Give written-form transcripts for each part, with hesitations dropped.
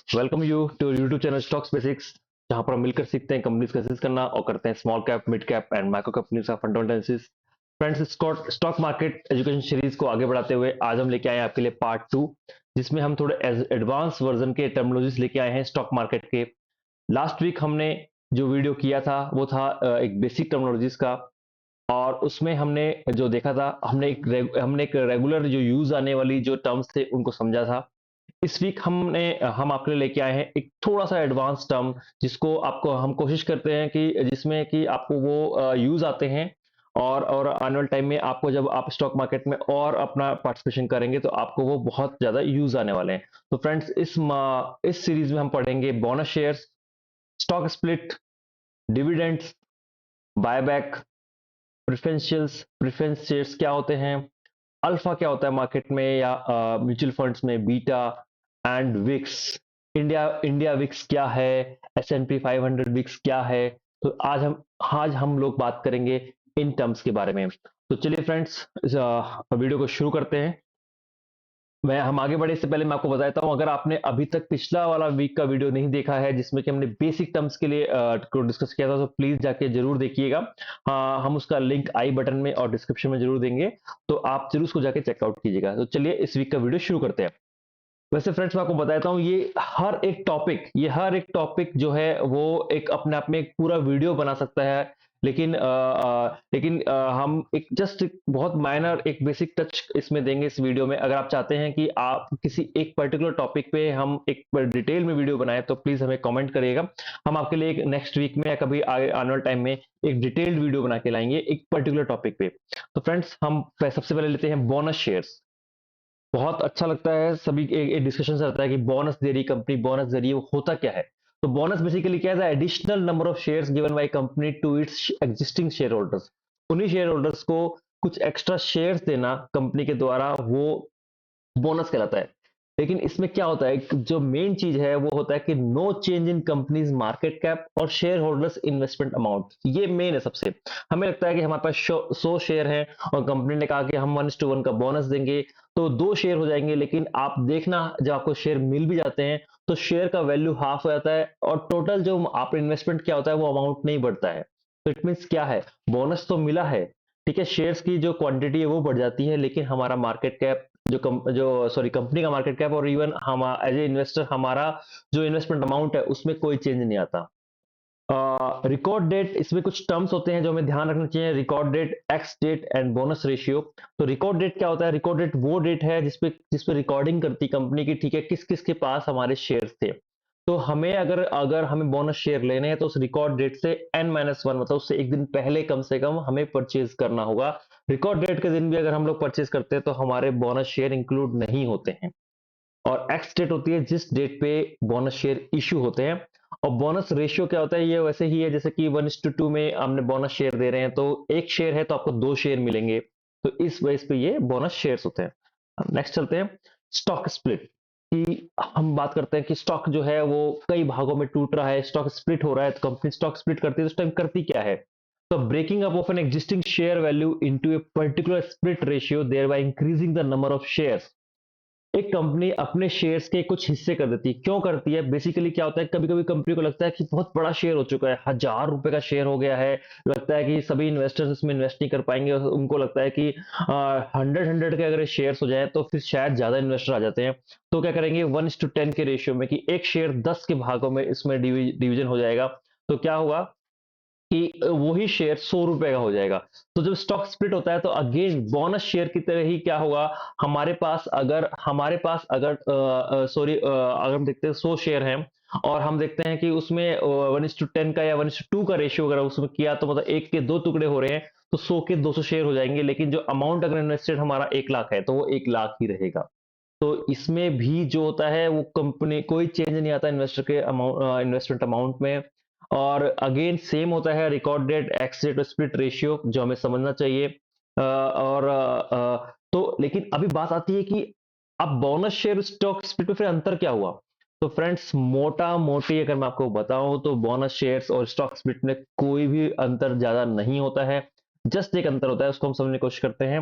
Welcome you to YouTube channel stocks basics, जहां पर हम मिलकर सीखते हैं कंपनीज का एनालिसिस करना और करते हैं small cap, mid cap and micro companies का fundamental analysis. Friends, stock market education series को आगे बढ़ाते हुए आज हम लेके आए हैं आपके लिए पार्ट 2, जिसमें हम थोड़े एडवांस वर्जन के टर्मिनोलॉजीज लेके आए हैं स्टॉक मार्केट के। लास्ट वीक हमने जो वीडियो किया था वो था एक बेसिक टर्मिनोलॉजीज का, और उसमें हमने जो देखा था, हमने एक रेगुलर जो यूज आने वाली जो टर्म्स थे उनको समझा था। इस वीक हम आपके लिए लेके आए हैं एक थोड़ा सा एडवांस टर्म, जिसको आपको हम कोशिश करते हैं कि जिसमें कि आपको वो यूज आते हैं, और आने वाले टाइम में आपको जब आप स्टॉक मार्केट में और अपना पार्टिसिपेशन करेंगे तो आपको वो बहुत ज्यादा यूज आने वाले हैं। तो फ्रेंड्स, इस सीरीज में हम पढ़ेंगे bonus shares, stock split, dividends, buyback, preference shares क्या होते हैं, अल्फा क्या होता है मार्केट में या म्यूचुअल फंड्स में, beta and VIX, India VIX क्या है, S&P 500 विक्स क्या है। तो आज हम लोग बात करेंगे इन टर्म्स के बारे में। तो चलिए फ्रेंड्स, इस वीडियो को शुरू करते हैं। मैं हम आगे बढ़े इससे पहले मैं आपको बताता हूं, अगर आपने अभी तक पिछला वाला वीक का वीडियो नहीं देखा है जिसमें कि हमने बेसिक टर्म्स के लिए को डिस्कस किया था, तो प्लीज जाके जरूर देखिएगा। हम उसका लिंक आई बटन में और डिस्क्रिप्शन में जरूर देंगे, तो आप जरूर उसको जाके चेकआउट कीजिएगा। तो चलिए इस वीक का वीडियो शुरू करते हैं। वैसे फ्रेंड्स, मैं आपको बताता हूँ, ये हर एक टॉपिक जो है वो एक अपने आप में एक पूरा वीडियो बना सकता है। लेकिन हम एक जस्ट बहुत माइनर एक बेसिक टच इसमें देंगे इस वीडियो में। अगर आप चाहते हैं कि आप किसी एक पर्टिकुलर टॉपिक पे हम एक डिटेल में वीडियो बनाए, तो प्लीज हमें कमेंट करिएगा। हम आपके लिए एक नेक्स्ट वीक में या कभी आने वाले टाइम में एक डिटेल्ड वीडियो बना के लाएंगे एक पर्टिकुलर टॉपिक पे। तो फ्रेंड्स, हम सबसे पहले लेते हैं बोनस शेयर्स। बहुत अच्छा लगता है, सभी एक डिस्कशन रहता है कि बोनस दे रही कंपनी, बोनस दे रही है, वो होता क्या है। तो बोनस बेसिकली क्या है? Additional number of shares given by company to its existing share holders. उन्हीं शेयर होल्डर्स को कुछ एक्स्ट्रा शेयर्स देना कंपनी के द्वारा, वो बोनस कहलाता है। लेकिन इसमें क्या होता है, जो मेन चीज है वो होता है कि no change in company's market cap और शेयर होल्डर्स इन्वेस्टमेंट अमाउंट। ये मेन है सबसे। हमें लगता है कि हमारे पास 100 शेयर है और कंपनी ने कहा कि हम 1:1 का बोनस देंगे, तो 2 शेयर हो जाएंगे। लेकिन आप देखना, जब आपको शेयर मिल भी जाते हैं तो शेयर का वैल्यू हाफ हो जाता है और टोटल जो आप इन्वेस्टमेंट क्या होता है वो अमाउंट नहीं बढ़ता है। तो इट मीन्स क्या है, बोनस तो मिला है, ठीक है, शेयर्स की जो क्वांटिटी है वो बढ़ जाती है, लेकिन हमारा मार्केट कैप कंपनी का मार्केट कैप और इवन हम एज ए इन्वेस्टर हमारा जो इन्वेस्टमेंट अमाउंट है उसमें कोई चेंज नहीं आता। रिकॉर्ड डेट, इसमें कुछ टर्म्स होते हैं जो हमें ध्यान रखना चाहिए। Record date, ex date and bonus ratio. तो रिकॉर्ड डेट क्या होता है? रिकॉर्ड डेट वो डेट है जिसपे रिकॉर्डिंग करती कंपनी की, ठीक है, किस किस के पास हमारे शेयर थे। तो हमें अगर अगर हमें बोनस शेयर लेने हैं तो उस रिकॉर्ड डेट से N-1 मतलब उससे एक दिन पहले कम से कम हमें परचेज करना होगा। रिकॉर्ड डेट के दिन भी अगर हम लोग परचेज करते हैं तो हमारे बोनस शेयर इंक्लूड नहीं होते हैं। और एक्स डेट होती है जिस डेट पे बोनस शेयर इशू होते हैं। और बोनस रेशियो क्या होता है? ये वैसे ही है जैसे कि 1:2 में हमने बोनस शेयर दे रहे हैं, तो एक शेयर है तो आपको 2 शेयर मिलेंगे। तो इस बेस पे ये बोनस शेयर्स होते हैं। नेक्स्ट चलते हैं, स्टॉक स्प्लिट की हम बात करते हैं कि स्टॉक जो है वो कई भागों में टूट रहा है, स्टॉक स्प्लिट हो रहा है। तो कंपनी स्टॉक स्प्लिट करती है तो उस टाइम करती क्या है? तो breaking up of an existing share value into a particular split ratio, there by increasing the number of shares. एक कंपनी अपने शेयर्स के कुछ हिस्से कर देती है। क्यों करती है? बेसिकली क्या होता है, कभी कभी कंपनी को लगता है कि बहुत बड़ा शेयर हो चुका है, 1,000 रुपए का शेयर हो गया है, लगता है कि सभी इन्वेस्टर्स इसमें इन्वेस्ट नहीं कर पाएंगे, और उनको लगता है कि 100 के अगर शेयर्स हो जाए तो फिर शायद ज्यादा इन्वेस्टर आ जाते हैं। तो क्या करेंगे, 1:10 के रेशियो में, कि एक शेयर 10 के भागों में इसमें डिवीजन हो जाएगा। तो क्या होगा कि वही शेयर 100 रुपए का हो जाएगा। तो जब स्टॉक स्प्लिट होता है तो अगेन बोनस शेयर की तरह ही क्या होगा, अगर हम देखते हैं 100 शेयर हैं और हम देखते हैं कि उसमें 1:10 का या 1:2 का रेशियो अगर उसमें किया, तो मतलब एक के 2 टुकड़े हो रहे हैं, तो 100 के 200 शेयर हो जाएंगे। लेकिन जो अमाउंट अगर इन्वेस्टेड हमारा 1 लाख है तो वो 1 लाख ही रहेगा। तो इसमें भी जो होता है वो कंपनी कोई चेंज नहीं आता इन्वेस्टर के अमाउंट, इन्वेस्टमेंट अमाउंट में। और अगेन सेम होता है रिकॉर्ड डेट, एक्स डेट और स्प्लिट रेशियो, जो हमें समझना चाहिए। तो लेकिन अभी बात आती है कि अब बोनस शेयर स्टॉक स्प्लिट में फिर अंतर क्या हुआ? तो फ्रेंड्स, मोटा मोटी अगर मैं आपको बताऊं तो बोनस शेयर्स और स्टॉक स्प्लिट में कोई भी अंतर ज्यादा नहीं होता है। जस्ट एक अंतर होता है, उसको हम समझने की कोशिश करते हैं।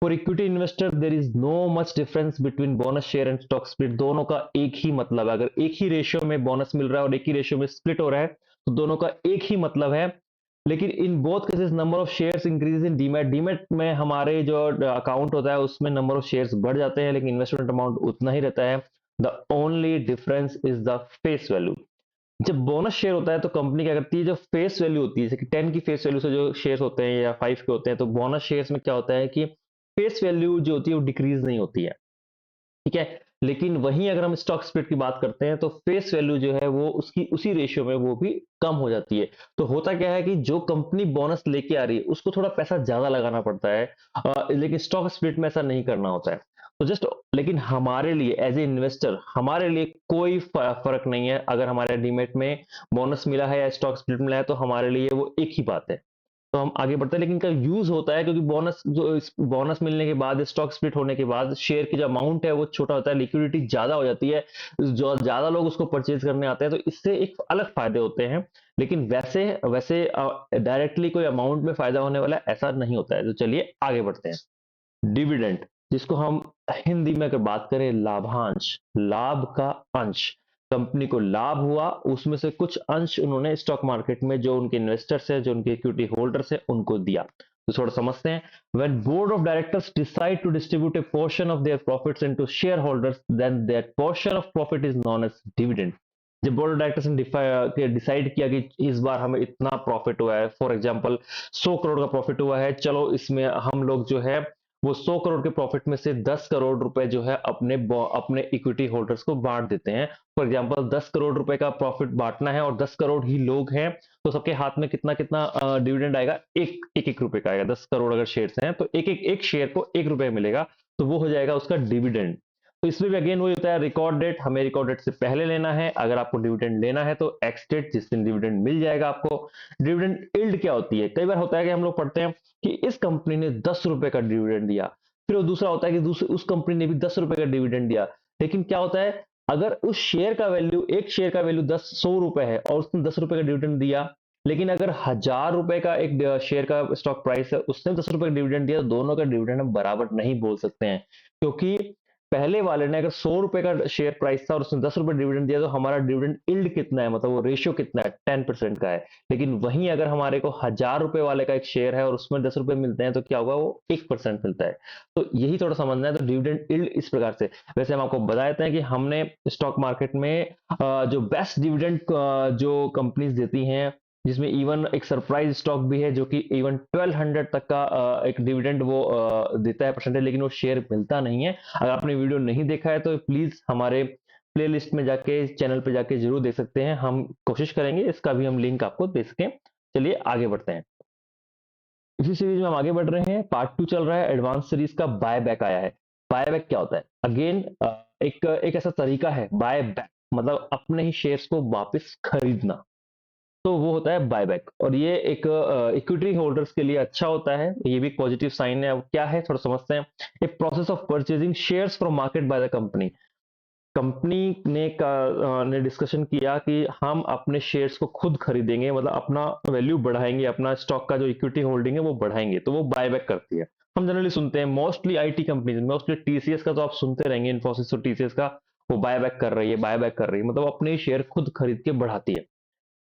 For equity investor there is no much difference between bonus share and stock split. दोनों का एक ही मतलब है। अगर एक ही रेशियो में बोनस मिल रहा है और एक ही रेशियो में स्प्लिट हो रहा है तो दोनों का एक ही मतलब है। लेकिन in both cases number of shares increase in demat. Demat में हमारे जो अकाउंट होता है उसमें नंबर ऑफ शेयर्स बढ़ जाते हैं, लेकिन इन्वेस्टमेंट अमाउंट उतना ही रहता है। The only difference is the face value. जब बोनस शेयर होता है तो कंपनी क्या करती है, जो फेस वैल्यू होती है, जैसे कि 10 की फेस वैल्यू से जो शेयर्स होते हैं या 5 के होते हैं, तो बोनस शेयर्स में क्या होता है कि फेस वैल्यू जो होती है वो डिक्रीज नहीं होती है। ठीक है। लेकिन वहीं अगर हम स्टॉक स्प्लिट की बात करते हैं तो फेस वैल्यू जो है वो उसकी उसी रेशियो में वो भी कम हो जाती है। तो होता क्या है कि जो कंपनी बोनस लेके आ रही है उसको थोड़ा पैसा ज्यादा लगाना पड़ता है, लेकिन स्टॉक स्प्लिट में ऐसा नहीं करना होता है। तो जस्ट, लेकिन हमारे लिए एज ए इन्वेस्टर हमारे लिए कोई फर्क नहीं है अगर हमारे डीमेट में बोनस मिला है या स्टॉक स्प्लिट मिला है, तो हमारे लिए वो एक ही बात है। तो हम आगे बढ़ते हैं, लेकिन इनका यूज होता है क्योंकि बोनस मिलने के बाद, स्टॉक स्प्लिट होने के बाद शेयर की जो अमाउंट है वो छोटा होता है, लिक्विडिटी ज्यादा हो जाती है, जो ज्यादा लोग उसको परचेज करने आते हैं, तो इससे एक अलग फायदे होते हैं। लेकिन वैसे वैसे डायरेक्टली कोई अमाउंट में फायदा होने वाला है ऐसा नहीं होता है। तो चलिए आगे बढ़ते हैं। डिविडेंड, जिसको हम हिंदी में अगर बात करें लाभांश, लाभ का अंश। कंपनी को लाभ हुआ, उसमें से कुछ अंश उन्होंने स्टॉक मार्केट में जो उनके इन्वेस्टर्स है, जो उनके इक्विटी होल्डर्स है, उनको दिया। तो थोड़ा समझते हैं। When board of directors decide to distribute a portion of their profits into shareholders, then that portion of profit is known as dividend। जब बोर्ड ऑफ डायरेक्टर्स ने डिसाइड किया कि इस बार हमें इतना प्रॉफिट हुआ है, फॉर एग्जांपल 100 करोड़ का प्रॉफिट हुआ है, चलो इसमें हम लोग जो है वो 100 करोड़ के प्रॉफिट में से 10 करोड़ रुपए जो है अपने अपने इक्विटी होल्डर्स को बांट देते हैं। फॉर एग्जांपल 10 करोड़ रुपए का प्रॉफिट बांटना है और 10 करोड़ ही लोग हैं, तो सबके हाथ में कितना कितना डिविडेंड आएगा, एक रुपए का आएगा। 10 करोड़ अगर शेयर्स हैं तो एक शेयर को 1 रुपए मिलेगा, तो वो हो जाएगा उसका डिविडेंड। तो इसमें भी अगेन वही होता है, रिकॉर्ड डेट हमें रिकॉर्ड डेट से पहले लेना है। अगर आपको डिविडेंड लेना है तो एक्स डेट, जिस दिन डिविडेंड मिल जाएगा आपको। डिविडेंड यील्ड क्या होती है, कई बार होता है कि हम लोग पढ़ते हैं कि इस कंपनी ने 10 रुपए का डिविडेंड दिया, फिर वो दूसरा होता है कि उस कंपनी ने भी 10 रुपए का डिविडेंड दिया। लेकिन क्या होता है, अगर उस शेयर का वैल्यू, एक शेयर का वैल्यू 100 रुपए है और उसने 10 रुपए का डिविडेंड दिया, लेकिन अगर 1000 रुपए का एक शेयर का स्टॉक प्राइस है, उसने 10 रुपए का डिविडेंड दिया, तो दोनों का डिविडेंड हम बराबर नहीं बोल सकते हैं। क्योंकि पहले वाले ने अगर 100 रुपए का शेयर प्राइस था और उसने 10 रुपए डिविडेंड दिया, तो हमारा डिविडेंड यील्ड कितना है, मतलब वो रेशियो कितना है, 10% का है। लेकिन वहीं अगर हमारे को 1000 रुपए वाले का एक शेयर है और उसमें 10 रुपए मिलते हैं, तो क्या होगा, वो 1% मिलता है। तो यही थोड़ा समझना है। तो डिविडेंड यील्ड इस प्रकार से, वैसे हम आपको बता देते हैं कि हमने स्टॉक मार्केट में जो बेस्ट डिविडेंड जो कंपनीज देती हैं, जिसमें इवन एक सरप्राइज स्टॉक भी है जो कि इवन 1200 तक का एक डिविडेंड वो देता है परसेंटेज, लेकिन वो शेयर मिलता नहीं है। अगर आपने वीडियो नहीं देखा है तो प्लीज हमारे प्लेलिस्ट में जाके, चैनल पे जाके जरूर देख सकते हैं। हम कोशिश करेंगे इसका भी हम लिंक आपको दे सकें। चलिए आगे बढ़ते हैं। इसी सीरीज में हम आगे बढ़ रहे हैं, पार्ट 2 चल रहा है, एडवांस सीरीज का। बाय बैक आया है। बाय बैक क्या होता है, अगेन एक एक ऐसा तरीका है बाय बैक, मतलब अपने ही शेयर्स को वापस खरीदना। तो वो होता है बायबैक, और ये एक इक्विटी होल्डर्स के लिए अच्छा होता है, ये भी पॉजिटिव साइन है। अब क्या है थोड़ा समझते हैं। A process of purchasing shares from market by the company. Company ने डिस्कशन किया कि हम अपने शेयर्स को खुद खरीदेंगे, मतलब अपना वैल्यू बढ़ाएंगे, अपना स्टॉक का जो इक्विटी होल्डिंग है वो बढ़ाएंगे, तो वो बायबैक करती है। हम जनरली सुनते हैं mostly IT companies, mostly TCS का तो आप सुनते रहेंगे, इन्फोसिस और टीसीएस का, वो बायबैक कर रही है, बायबैक कर रही है, मतलब अपने शेयर खुद खरीद के बढ़ाती है।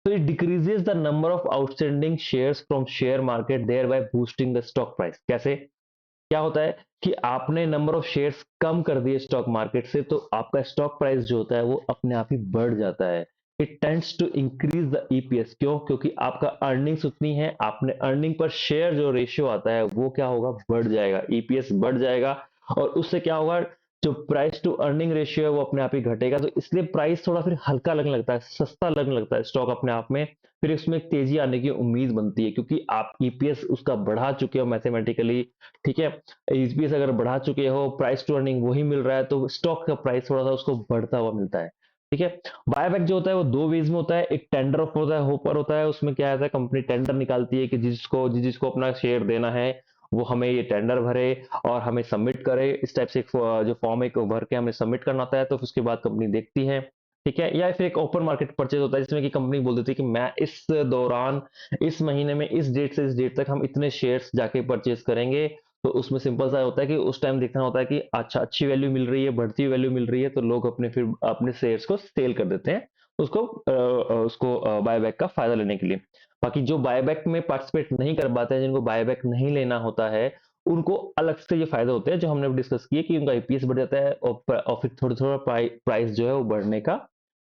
So it decreases the number of outstanding shares from share market, thereby boosting the stock price। कैसे, क्या होता है कि आपने नंबर ऑफ शेयर्स कम कर दिए स्टॉक मार्केट से, तो आपका स्टॉक प्राइस जो होता है वो अपने आप ही बढ़ जाता है। It tends to increase the EPS. क्यों, क्योंकि आपका अर्निंग्स उतनी है, आपने अर्निंग पर शेयर जो रेशियो आता है वो क्या होगा, बढ़ जाएगा, ईपीएस बढ़ जाएगा। और उससे क्या होगा, जो प्राइस टू अर्निंग रेशियो है वो अपने आप ही घटेगा। तो इसलिए प्राइस थोड़ा फिर हल्का लगने लगता है, सस्ता लगने लगता है स्टॉक अपने आप में। फिर इसमें एक तेजी आने की उम्मीद बनती है, क्योंकि आप ईपीएस उसका बढ़ा चुके हो मैथमेटिकली। ठीक है, ईपीएस अगर बढ़ा चुके हो, प्राइस टू अर्निंग वही मिल रहा है, तो स्टॉक का प्राइस थोड़ा सा उसको बढ़ता हुआ मिलता है। ठीक है। बायबैक जो होता है वो दो वेज में होता है। एक टेंडर ऑफ होता है, होपर होता है। उसमें क्या होता है, कंपनी टेंडर निकालती है कि जिसको अपना शेयर देना है वो हमें ये टेंडर भरे और हमें सबमिट करे। इस टाइप से जो फॉर्म है भर के हमें सबमिट करना होता है, तो उसके बाद कंपनी देखती है। ठीक है। या फिर एक ओपन मार्केट परचेज होता है, जिसमें कि कंपनी बोल देती है कि मैं इस दौरान, इस महीने में, इस डेट से इस डेट तक हम इतने शेयर्स जाके परचेज करेंगे। तो उसमें सिंपल सा होता है कि उस टाइम देखना होता है कि अच्छा अच्छी वैल्यू मिल रही है, बढ़ती हुई वैल्यू मिल रही है, तो लोग अपने फिर अपने शेयर्स को सेल कर देते हैं उसको बायबैक का फायदा लेने के लिए। बाकी जो बायबैक में पार्टिसिपेट नहीं कर पाते हैं, जिनको बायबैक नहीं लेना होता है, उनको अलग से ये फायदे होते हैं जो हमने डिस्कस किए कि उनका ईपीएस बढ़ जाता है और फिर थोड़ा थोड़ा प्राइस जो है वो बढ़ने का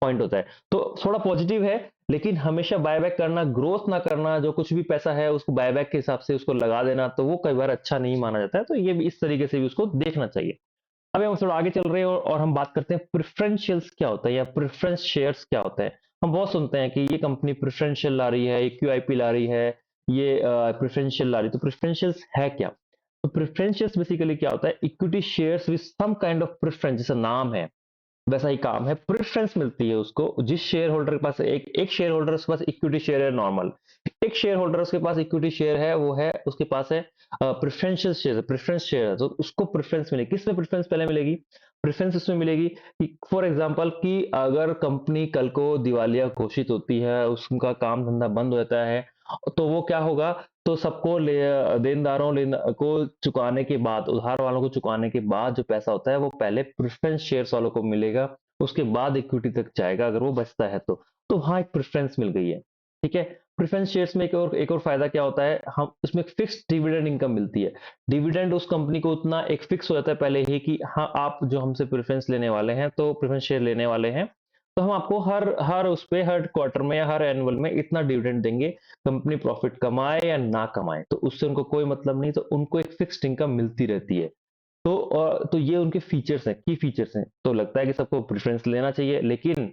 पॉइंट होता है। तो थोड़ा पॉजिटिव है, लेकिन हमेशा बायबैक करना, ग्रोथ ना करना, जो कुछ भी पैसा है उसको बायबैक के हिसाब से उसको लगा देना, तो वो कई बार अच्छा नहीं माना जाता है। तो ये भी इस तरीके से भी उसको देखना चाहिए। अभी हम थोड़ा आगे चल रहे हैं और हम बात करते हैं प्रेफरेंशियल्स क्या होता है या प्रेफरेंस शेयर्स क्या होता है। हम बहुत सुनते हैं कि ये कंपनी प्रेफरेंशियल ला रही है, क्यूआईपी ला रही है, ये प्रेफरेंशियल ला रही है। तो प्रेफरेंशियल्स है क्या? तो प्रेफरेंशियल्स बेसिकली क्या होता है? Equity shares with some kind of preference, जैसा नाम है वैसा ही काम है। प्रेफरेंस मिलती है उसको, जिस शेयर होल्डर के पास एक एक शेयर होल्डर के पास इक्विटी शेयर है नॉर्मल, एक शेयर होल्डर उसके पास इक्विटी शेयर है, वो है उसके पास है प्रेफरेंशियल शेयर, प्रेफरेंस शेयर है, तो उसको प्रेफरेंस मिलेगी। किस में प्रेफरेंस पहले मिलेगी? प्रेफरेंस इसमें मिलेगी कि फॉर एग्जांपल कि अगर कंपनी कल को दिवालिया घोषित होती है, उसका काम धंधा बंद हो जाता है, तो वो क्या होगा? तो सबको देनदारों को चुकाने के बाद, उधार वालों को चुकाने के बाद जो पैसा होता है वो पहले प्रेफरेंस शेयर्स वालों को मिलेगा, उसके बाद इक्विटी तक जाएगा अगर वो बचता है तो हाँ एक प्रेफरेंस मिल गई है। ठीक है। प्रेफरेंस शेयर्स में एक और फायदा क्या होता है? हम इसमें फिक्स डिविडेंड इनकम मिलती है। डिविडेंड उस कंपनी को उतना एक फिक्स हो जाता है पहले ही कि हाँ आप जो हमसे प्रेफरेंस लेने वाले हैं, तो प्रेफरेंस शेयर लेने वाले हैं, तो हम आपको हर हर उस पे हर क्वार्टर में या हर एनुअल में इतना डिविडेंड देंगे, कंपनी प्रॉफिट कमाए या ना कमाए तो उससे उनको कोई मतलब नहीं, तो उनको एक फिक्स्ड इनकम मिलती रहती है। तो ये उनके फीचर्स हैं, की फीचर्स हैं। तो लगता है कि सबको प्रेफरेंस लेना चाहिए, लेकिन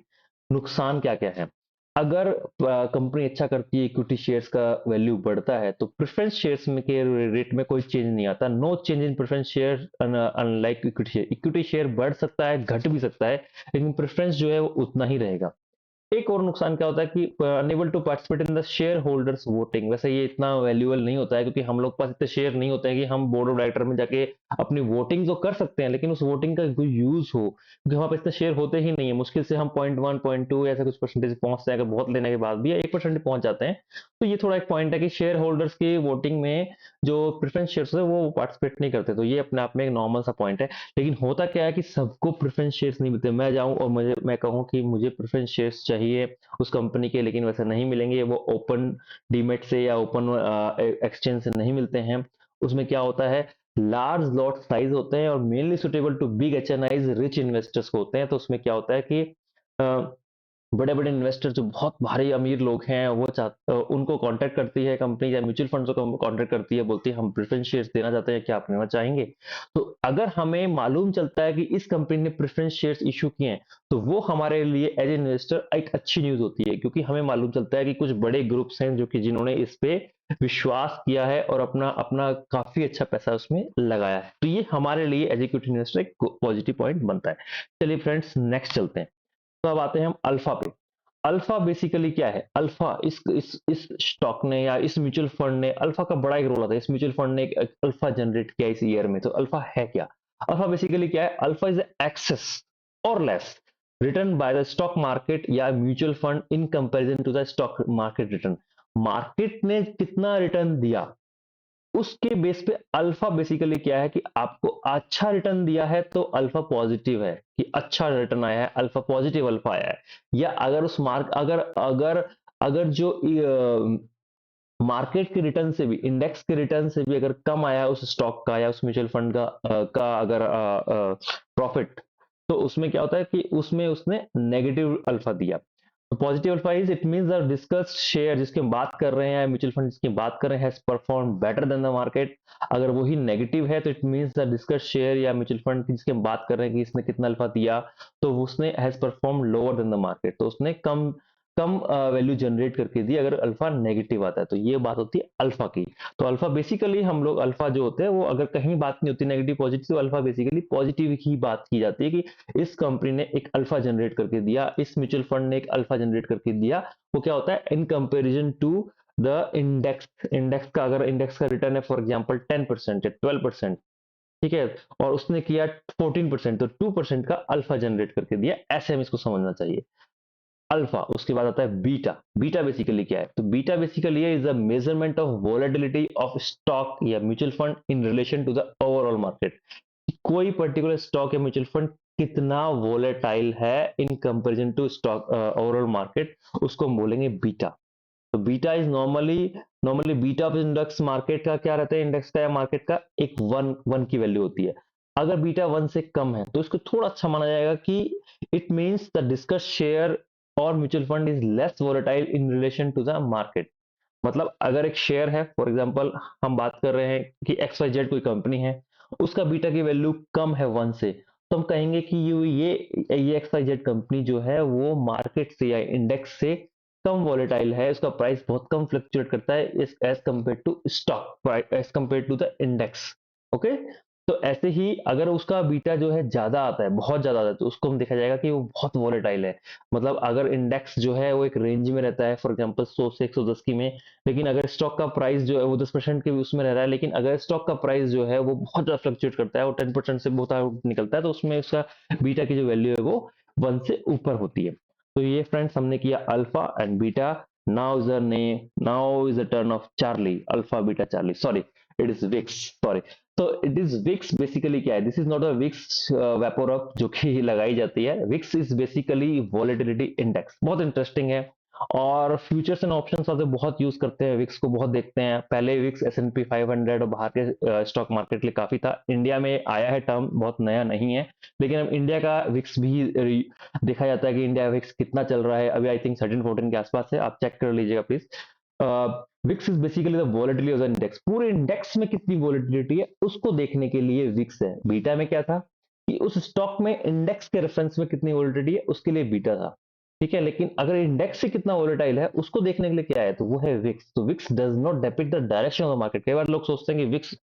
नुकसान क्या क्या है? अगर कंपनी अच्छा करती है, इक्विटी शेयर्स का वैल्यू बढ़ता है, तो प्रेफरेंस शेयर्स में के रेट में कोई चेंज नहीं आता। No change in preference share unlike equity share. Equity share बढ़ सकता है, घट भी सकता है, लेकिन प्रेफरेंस जो है वो उतना ही रहेगा। एक और नुकसान क्या होता है कि unable to participate in the share holders voting. वैसे ये इतना वैल्यूएबल नहीं होता है, क्योंकि हम लोग के पास इतने शेयर नहीं होते हैं कि हम बोर्ड ऑफ डायरेक्टर में जाके अपनी वोटिंग तो कर सकते हैं, लेकिन उस वोटिंग का कोई यूज हो, क्योंकि हमारे पास इतने शेयर होते ही नहीं है। मुश्किल से हम 0.1 0.2 ऐसा कुछ परसेंटेज पहुंचते हैं, अगर बहुत लेने के बाद भी, या 1% पहुंच जाते हैं। तो ये थोड़ा एक पॉइंट है कि शेयर होल्डर्स की वोटिंग में जो प्रेफरेंस शेयर्स है वो पार्टिसिपेट नहीं करते, तो ये अपने आप में एक नॉर्मल सा पॉइंट है। लेकिन होता क्या है कि सबको प्रेफरेंस शेयर्स नहीं मिलते। मैं जाऊं और मैं कहूं कि मुझे प्रेफरेंस शेयर्स चाहिए उस कंपनी के, लेकिन वैसे नहीं मिलेंगे, वो ओपन डीमेट से या ओपन एक्सचेंज से नहीं मिलते हैं। उसमें क्या होता है? लार्ज लॉट साइज होते हैं और mainly suitable to big HNIs, rich investors को होते हैं। तो उसमें क्या होता है कि बड़े बड़े इन्वेस्टर जो बहुत भारी अमीर लोग हैं, वो उनको कांटेक्ट करती है कंपनी, या म्यूचुअल फंड्स को कांटेक्ट करती है, बोलती है हम प्रेफरेंस शेयर्स देना चाहते हैं, क्या आप लेना चाहेंगे? तो अगर हमें मालूम चलता है कि इस कंपनी ने प्रेफरेंस शेयर्स इशू किए हैं, तो वो हमारे लिए एज इन्वेस्टर एक अच्छी न्यूज होती है, क्योंकि हमें मालूम चलता है कि कुछ बड़े ग्रुप्स हैं जो कि जिन्होंने इस पे विश्वास किया है और अपना अपना काफी अच्छा पैसा उसमें लगाया है। तो ये हमारे लिए एजुकेटेड इन्वेस्टर एक पॉजिटिव पॉइंट बनता है। चलिए फ्रेंड्स, नेक्स्ट चलते हैं। तो अब आते हैं हम अल्फा पे। अल्फा बेसिकली क्या है? अल्फा इस स्टॉक ने या इस म्यूचुअल फंड ने, अल्फा का बड़ा एक रोल आता है। इस म्यूचुअल फंड ने एक अल्फा जनरेट किया इस ईयर में। तो अल्फा है क्या? अल्फा बेसिकली क्या है? अल्फा इज एक्सेस और less return by the stock market या mutual fund in comparison to the stock market return. Market ने कितना रिटर्न दिया, उसके बेस पे अल्फा बेसिकली क्या है कि आपको अच्छा रिटर्न दिया है तो अल्फा पॉजिटिव है, कि अच्छा रिटर्न आया है, अल्फा पॉजिटिव अल्फा आया है। या अगर उस मार्क अगर अगर अगर जो मार्केट के रिटर्न से भी, इंडेक्स के रिटर्न से भी अगर कम आया है उस स्टॉक का या उस म्यूचुअल फंड का अगर प्रॉफिट, तो उसमें क्या होता है कि उसमें उसने नेगेटिव अल्फा दिया। तो positive alpha is it means the discuss share जिसकी हम बात कर रहे हैं, म्यूचुअल फंड जिसकी बात कर रहे हैं, has perform better than the market. अगर वही नेगेटिव है तो it means the discuss share या म्यूचुअल फंड जिसकी हम बात कर रहे हैं कि इसने कितना अल्फा दिया, तो उसने has perform lower than the market, तो उसने कम कम वैल्यू जनरेट करके दी अगर अल्फा नेगेटिव आता है। तो ये बात होती है अल्फा की। तो अल्फा बेसिकली हम लोग अल्फा जो होते हैं वो अगर कहीं बात नहीं होती नेगेटिव पॉजिटिव, तो अल्फा बेसिकली पॉजिटिव ही बात की जाती है कि इस कंपनी ने एक अल्फा जनरेट करके दिया, इस म्यूचुअल फंड ने एक अल्फा जनरेट करके दिया। वो क्या होता है? In comparison to the index. Index का अगर इंडेक्स का रिटर्न है फॉर एग्जांपल 10% या 12%, ठीक है, और उसने किया 14%, तो 2% का अल्फा जनरेट करके दिया, ऐसे हमें इसको समझना चाहिए। अल्फा, उसके बाद आता है बीटा। बीटा बेसिकली क्या है? तो beta basically is a measurement of volatility of stock या mutual fund in relation to the overall market. कोई पर्टिकुलर स्टॉक या म्यूचुअल फंड कितना वोलेटाइल है in comparison to stock overall market, उसको हम बोलेंगे बीटा। तो beta is normally beta of index market का क्या रहता है, इंडेक्स का या मार्केट का एक वन वन की वैल्यू होती है। अगर बीटा वन से कम है तो इसको थोड़ा अच्छा माना जाएगा कि it means the discuss share और mutual fund is less volatile in relation to the market. मतलब अगर एक शेयर है, फॉर एग्जांपल हम बात कर रहे हैं कि एक्स वाई जेड कोई कंपनी है, उसका बीटा की वैल्यू कम है वन से, तो हम कहेंगे कि ये एक्स वाई जेड कंपनी जो है वो मार्केट से या इंडेक्स से कम वॉलेटाइल है, उसका प्राइस बहुत कम फ्लक्चुएट करता है as compare to stock, as compare to the index. Okay, तो ऐसे ही अगर उसका बीटा जो है ज्यादा आता है, बहुत ज्यादा आता है, तो उसको हम देखा जाएगा कि वो बहुत वॉलेटाइल है। मतलब अगर इंडेक्स जो है वो एक रेंज में रहता है, फॉर एग्जांपल 100 से 110 की में, लेकिन अगर स्टॉक का प्राइस जो है वो 10% के भी उसमें रह रहा है, लेकिन अगर स्टॉक का प्राइस जो है वो बहुत ज्यादा फ्लक्चुएट करता है, वो 10% से बहुत आउट निकलता है, तो उसमें उसका बीटा की जो वैल्यू है वो वन से ऊपर होती है। तो ये फ्रेंड्स हमने किया alpha and beta. Now is the turn of Charlie, alpha beta Charlie, sorry it is VIX, sorry. तो इट इज विक्स बेसिकली क्या है? This is not a Vicks VapoRub जो कि लगाई जाती है। VIX is basically volatility index, बहुत interesting है। और फ्यूचर्स एंड ऑप्शंस वाले बहुत यूज करते हैं विक्स को, बहुत देखते हैं। पहले विक्स S&P 500 और बाहर के स्टॉक मार्केट के लिए काफी था। इंडिया में आया है टर्म, बहुत नया नहीं है, लेकिन अब इंडिया का विक्स भी देखा जाता है कि इंडिया विक्स कितना चल रहा है अभी। आई थिंक 13-14 के आसपास है, आप चेक कर लीजिएगा please. VIX is basically the volatility of the index, पूरे इंडेक्स में कितनी वॉलेटिलिटी है उसको देखने के लिए विक्स है। बीटा में क्या था कि उस स्टॉक में इंडेक्स के रेफरेंस में कितनी वॉलेटिलिटी है उसके लिए बीटा था, ठीक है। लेकिन अगर इंडेक्स से कितना वोलेटाइल है उसको देखने के लिए क्या है, तो वो है विक्स। तो VIX does not depict the direction of the market. कई बार लोग सोचते हैं कि विक्स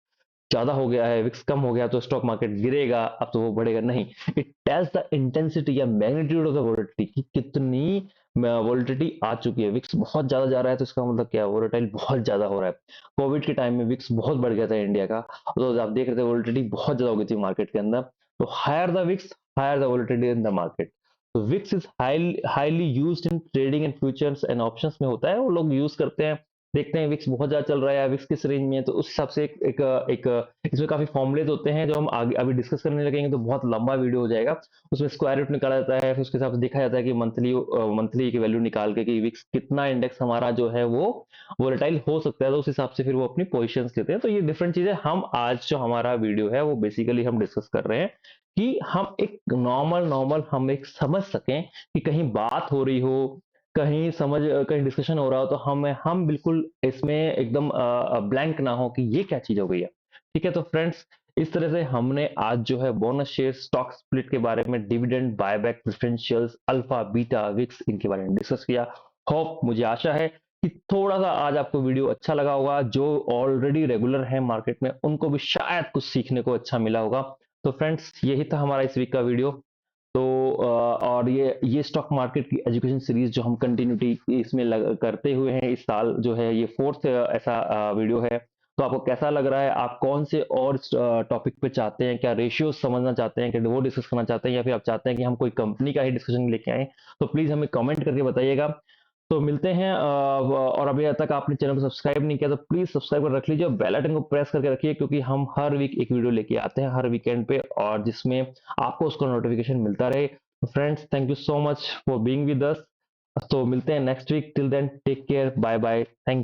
ज्यादा हो गया है, विक्स कम हो गया तो स्टॉक मार्केट गिरेगा, अब तो वो बढ़ेगा, नहीं। इट टेल्स द इंटेंसिटी या मैग्नीट्यूड ऑफ द वोलेटिलिटी कि कितनी वोलेटिलिटी आ चुकी है। विक्स बहुत ज्यादा जा रहा है तो इसका मतलब क्या है, वोलेटाइल बहुत ज्यादा हो रहा है। कोविड के टाइम में विक्स बहुत बढ़ गया था इंडिया का, तो आप देख रहे थे वोलेटिलिटी बहुत ज्यादा हो गई थी मार्केट के अंदर। तो higher the VIX, higher the volatility in the market. तो VIX is highly used in trading and futures and options में होता है, वो लोग यूज करते हैं। देखते हैं विक्स बहुत ज्यादा चल रहा है, विक्स किस रेंज में है, तो उस हिसाब से एक इसमें काफी फॉर्मुलेज होते हैं जो हम आगे अभी डिस्कस करने लगेंगे तो बहुत लंबा वीडियो हो जाएगा। उसमें स्क्वायर रूट निकाला जाता है, फिर उसके हिसाब से देखा जाता है कि मंथली की वैल्यू निकाल के कि विक्स कितना इंडेक्स हमारा जो है वो वोलेटाइल हो सकता है, तो उस हिसाब से फिर वो अपनी पोजिशंस लेते हैं। तो ये डिफरेंट चीजें हम आज जो हमारा वीडियो है वो बेसिकली हम डिस्कस कर रहे हैं कि हम एक नॉर्मल हम एक समझ सकें कि कहीं बात हो रही हो, कहीं डिस्कशन हो रहा हो, तो हम बिल्कुल इसमें एकदम ब्लैंक ना हो कि ये क्या चीज हो गई है। ठीक है, तो फ्रेंड्स इस तरह से हमने आज जो है बोनस शेयर, स्टॉक स्प्लिट के बारे में, dividend, buyback, preferentials, alpha, beta, VIX, इनके बारे में डिस्कस किया। होप, मुझे आशा है कि थोड़ा सा आज आपको वीडियो अच्छा लगा होगा। जो ऑलरेडी रेगुलर है मार्केट में उनको भी शायद कुछ सीखने को अच्छा मिला होगा। तो फ्रेंड्स यही था हमारा इस वीक का वीडियो। तो और ये स्टॉक मार्केट की एजुकेशन सीरीज जो हम कंटिन्यूटी इसमें करते हुए हैं इस साल, जो है ये फोर्थ ऐसा वीडियो है। तो आपको कैसा लग रहा है? आप कौन से और टॉपिक पे चाहते हैं? क्या रेशियो समझना चाहते हैं, कि वो डिस्कस करना चाहते हैं, या फिर आप चाहते हैं कि हम कोई कंपनी का ही डिस्कशन लेके आए? तो प्लीज हमें कमेंट करके बताइएगा। तो मिलते हैं और अभी तक आपने चैनल को सब्सक्राइब नहीं किया तो प्लीज सब्सक्राइब कर रख लीजिए और बेल आइकन को प्रेस करके रखिए, क्योंकि हम हर वीक एक वीडियो लेके आते हैं हर वीकेंड पे, और जिसमें आपको उसका नोटिफिकेशन मिलता रहे। Friends thank you so much for being with us. तो मिलते हैं next week, till then take care, bye bye, thank